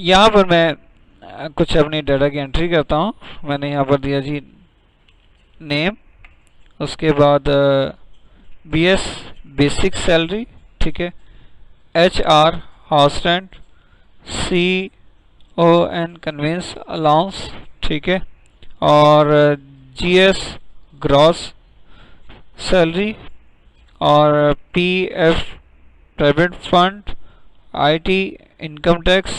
यहाँ पर मैं कुछ अपनी डाटा की एंट्री करता हूँ। मैंने यहाँ पर दिया जी नेम, उसके बाद BS बेसिक सैलरी, ठीक है, HR house rent, CON convince allowance, ठीक है, और GS ग्रॉस सैलरी, और PF private fund, IT income tax,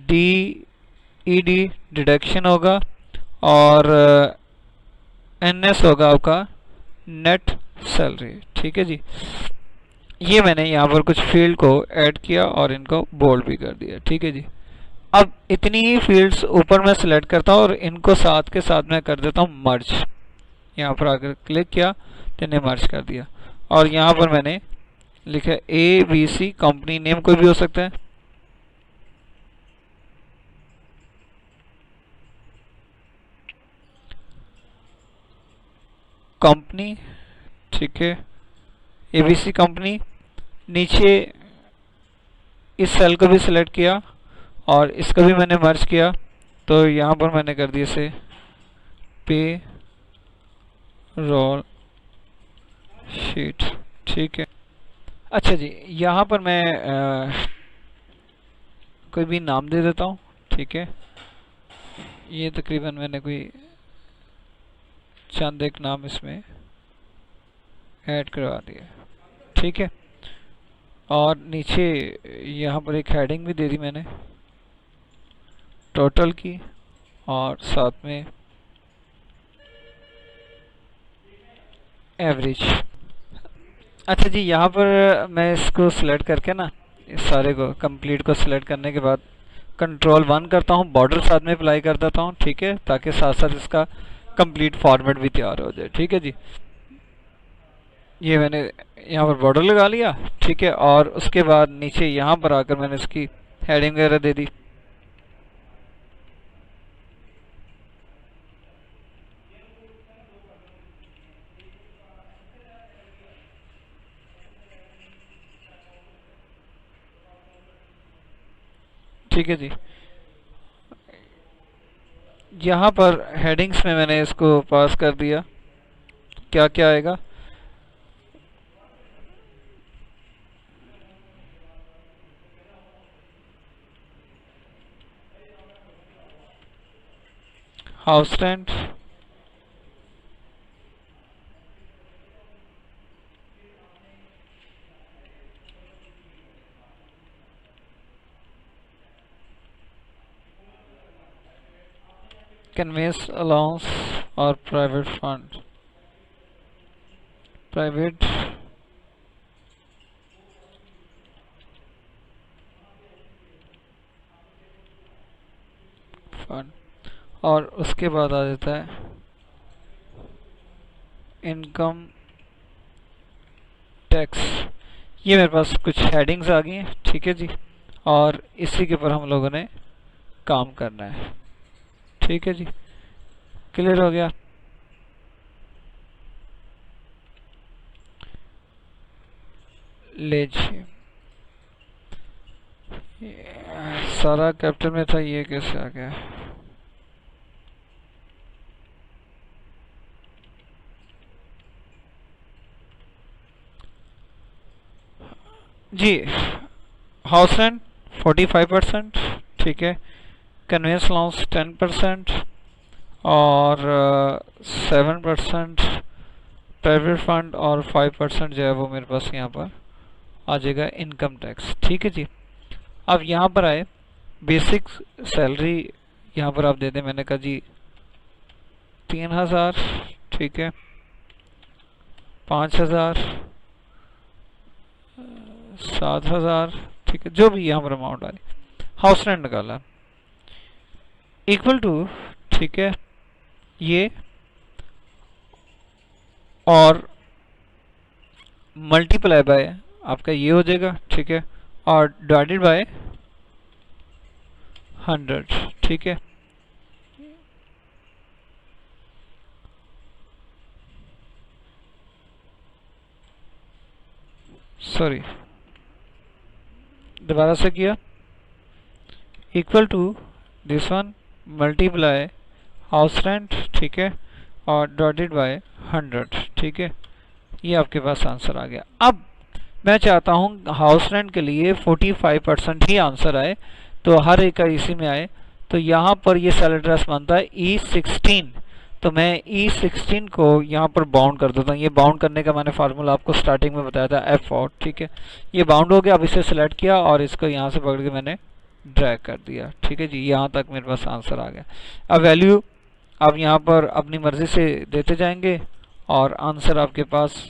DED deduction होगा, और NS होगा आपका नेट सैलरी। ठीक है जी, ये मैंने यहाँ पर कुछ फील्ड को ऐड किया और इनको बोल्ड भी कर दिया। ठीक है जी, अब इतनी ही फील्ड्स ऊपर मैं सिलेक्ट करता हूँ और इनको साथ के साथ मैं कर देता हूँ मर्ज। यहाँ पर आकर क्लिक किया तो इन्हें मर्ज कर दिया, और यहाँ पर मैंने लिखा ABC, कंपनी नेम कोई भी हो सकता है, कंपनी, ठीक है, ABC कंपनी। नीचे इस सेल को भी सिलेक्ट किया और इसको भी मैंने मर्ज किया, तो यहाँ पर मैंने कर दिया इसे पे रोल शीट। ठीक है, अच्छा जी, यहाँ पर मैं कोई भी नाम दे देता हूँ। ठीक है, ये तकरीबन मैंने कोई चंद एक नाम इसमें ऐड करवा दिया। ठीक है, और नीचे यहाँ पर एक हेडिंग भी दे दी मैंने टोटल की, और साथ में एवरेज। अच्छा जी, यहाँ पर मैं इसको सिलेक्ट करके ना, इस सारे को कंप्लीट को सिलेक्ट करने के बाद Ctrl+1 करता हूँ, बॉर्डर साथ में अप्लाई कर देता हूँ। ठीक है, ताकि साथ साथ इसका कंप्लीट फॉर्मेट भी तैयार हो जाए। ठीक है जी, ये मैंने यहाँ पर बॉर्डर लगा लिया। ठीक है, और उसके बाद नीचे यहाँ पर आकर मैंने इसकी हेडिंग वगैरह दे दी। ठीक है जी, यहाँ पर हेडिंग्स में मैंने इसको पास कर दिया। क्या क्या आएगा, हाउस रेंट, कन्वेंस अलाउंस, और प्राइवेट फंड, प्राइवेट फंड, और उसके बाद आ जाता है इनकम टैक्स। ये मेरे पास कुछ हेडिंग्स आ गई हैं। ठीक है जी, और इसी के ऊपर हम लोगों ने काम करना है। ठीक है जी, क्लियर हो गया। ले जी, सारा कैपिटल में था, ये कैसे आ गया। जी, हाउस रेंट 45%, ठीक है, कन्वेंस अलाउंस 10%, और 7% प्राइवेट फंड, और 5% जो है वो मेरे पास यहाँ पर आ जाएगा इनकम टैक्स। ठीक है जी, अब यहाँ पर आए बेसिक सैलरी, यहाँ पर आप दे दें, मैंने कहा जी 3,000, ठीक है, 5,000, 7,000, ठीक है, जो भी यहाँ पर अमाउंट आ रही। हाउस रेंट निकाला इक्वल टू, ठीक है, ये और मल्टीप्लाई बाय आपका ये हो जाएगा। ठीक है, और डिवाइडेड बाय 100। ठीक है, सॉरी, दोबारा से किया, equal to this one multiply house rent, ठीक है, और डिवाइडेड बाय 100, ठीक है। ये आपके पास आंसर आ गया। अब मैं चाहता हूँ हाउस रेंट के लिए 45% ही आंसर आए, तो हर एक का इसी में आए। तो यहाँ पर ये सेल एड्रेस बनता है E16, तो मैं E16 को यहाँ पर बाउंड कर देता हूँ। ये बाउंड करने का मैंने फार्मूला आपको स्टार्टिंग में बताया था, F4, ठीक है। ये बाउंड हो गया। अब इसे सिलेक्ट किया और इसको यहाँ से पकड़ के मैंने ड्रैग कर दिया, ठीक है जी। यहाँ तक मेरे पास आंसर आ गया। अब वैल्यू आप यहाँ पर अपनी मर्जी से देते जाएंगे और आंसर आपके पास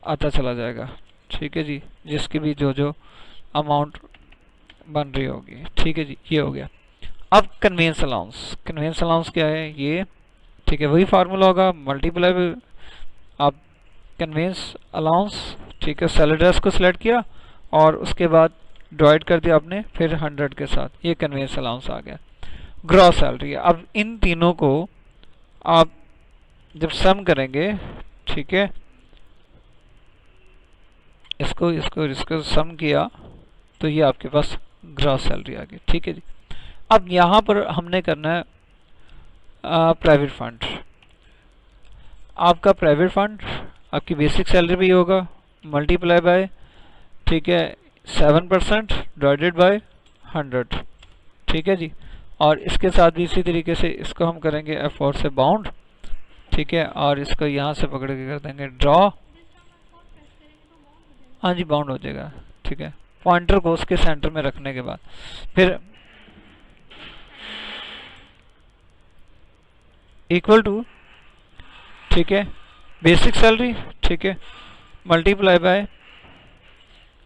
आता चला जाएगा, ठीक है जी, जिसकी भी जो जो अमाउंट बन रही होगी, ठीक है जी। ये हो गया। अब कन्वेंस अलाउंस, कन्वेंस अलाउंस क्या है ये, ठीक है, वही फार्मूला होगा, मल्टीप्लाई आप कन्वेंस अलाउंस, ठीक है, सेल एड्रेस को सिलेक्ट किया और उसके बाद डिवाइड कर दिया आपने फिर 100 के साथ, ये कन्वेंस अलाउंस आ गया। ग्रॉस सैलरी, अब इन तीनों को आप जब सम करेंगे, ठीक है, इसको सम किया तो ये आपके पास ग्रॉस सैलरी आ गई, ठीक है जी। अब यहाँ पर हमने करना है प्राइवेट फंड। आपका प्राइवेट फंड आपकी बेसिक सैलरी भी होगा मल्टीप्लाई बाय, ठीक है, 7% डिवाइडेड बाय 100, ठीक है जी। और इसके साथ भी इसी तरीके से इसको हम करेंगे F4 से बाउंड, ठीक है, और इसको यहाँ से पकड़ के कर देंगे ड्रॉ। हाँ जी, बाउंड हो जाएगा, ठीक है। पॉइंटर को उसके सेंटर में रखने के बाद फिर इक्वल टू, ठीक है, बेसिक सैलरी, ठीक है, मल्टीप्लाई बाय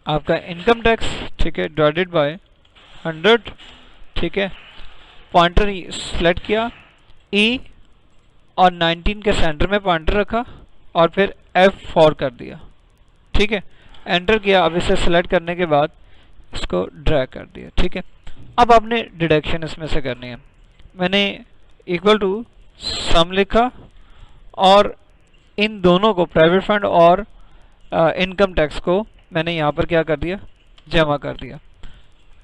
आपका इनकम टैक्स, ठीक है, डिवाइडेड बाय 100, ठीक है। पॉइंटर सेलेक्ट किया, E और 19 के सेंटर में पॉइंटर रखा और फिर F4 कर दिया, ठीक है, एंटर किया। अब इसे सेलेक्ट करने के बाद इसको ड्रैग कर दिया, ठीक है। अब आपने डिडक्शन इसमें से करनी है। मैंने इक्वल टू सम लिखा और इन दोनों को प्राइवेट फंड और इनकम टैक्स को मैंने यहाँ पर क्या कर दिया, जमा कर दिया,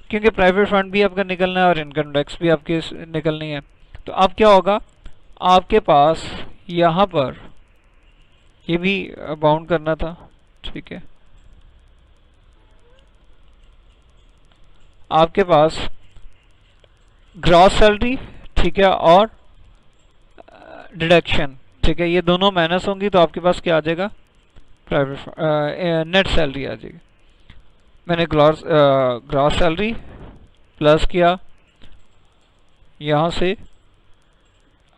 क्योंकि प्राइवेट फंड भी आपका निकलना है और इनकम टैक्स भी आपकी निकलनी है। तो अब क्या होगा, आपके पास यहाँ पर ये भी बाउंड करना था, ठीक है। आपके पास ग्रॉस सैलरी, ठीक है, और डिडक्शन, ठीक है, ये दोनों माइनस होंगी तो आपके पास क्या आ जाएगा, प्राइवेट नेट सैलरी आ जाएगी। मैंने ग्रॉस सैलरी प्लस किया यहाँ से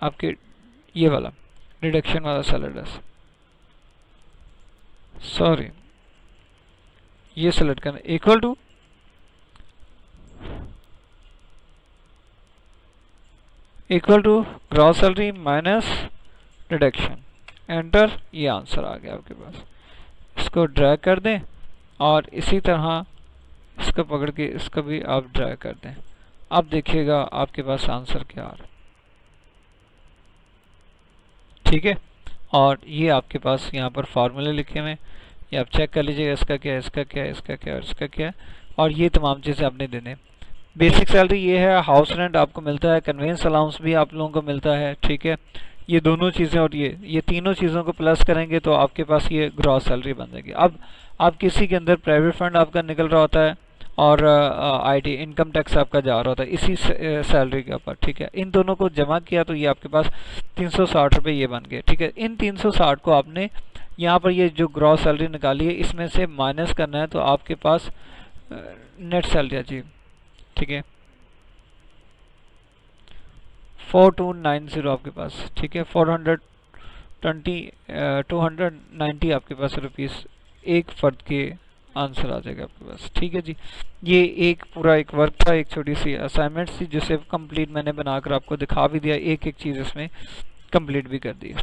आपके ये वाला डिडक्शन वाला सेल एड्रेस, सॉरी, ये सेलेक्ट करना, equal to gross salary minus deduction, enter. ये आंसर आ गया आपके पास। इसको ड्रैग कर दें और इसी तरह इसको पकड़ के इसको भी आप ड्रैग कर दें। अब देखिएगा आपके पास आंसर क्या आ रहा है, ठीक है। और ये आपके पास यहाँ पर फार्मूले लिखे हुए हैं, ये आप चेक कर लीजिएगा, इसका क्या है, इसका क्या है, इसका क्या है, इसका क्या है, और ये तमाम चीज़ें आपने देने। बेसिक सैलरी ये है, हाउस रेंट आपको मिलता है, कन्वेंस अलाउंस भी आप लोगों को मिलता है, ठीक है। ये दोनों चीज़ें और ये तीनों चीज़ों को प्लस करेंगे तो आपके पास ये ग्रॉस सैलरी बन जाएगी। अब आप किसी के अंदर प्राइवेट फंड आपका निकल रहा होता है और आईटी इनकम टैक्स आपका जा रहा होता है इसी सैलरी के ऊपर, ठीक है। इन दोनों को जमा किया तो ये आपके पास 360 रुपये ये बन गए, ठीक है। इन 360 को आपने यहाँ पर ये जो ग्रॉस सैलरी निकाली है इसमें से माइनस करना है तो आपके पास नेट सैलरी आ जाएगी, ठीक है, 4290 आपके पास, ठीक है, 290 आपके पास रुपीस एक फर्द के आंसर आ जाएगा आपके पास, ठीक है जी। ये एक पूरा एक वर्क था, एक छोटी सी असाइनमेंट थी जिसे कंप्लीट मैंने बनाकर आपको दिखा भी दिया, एक एक चीज़ इसमें कंप्लीट भी कर दी।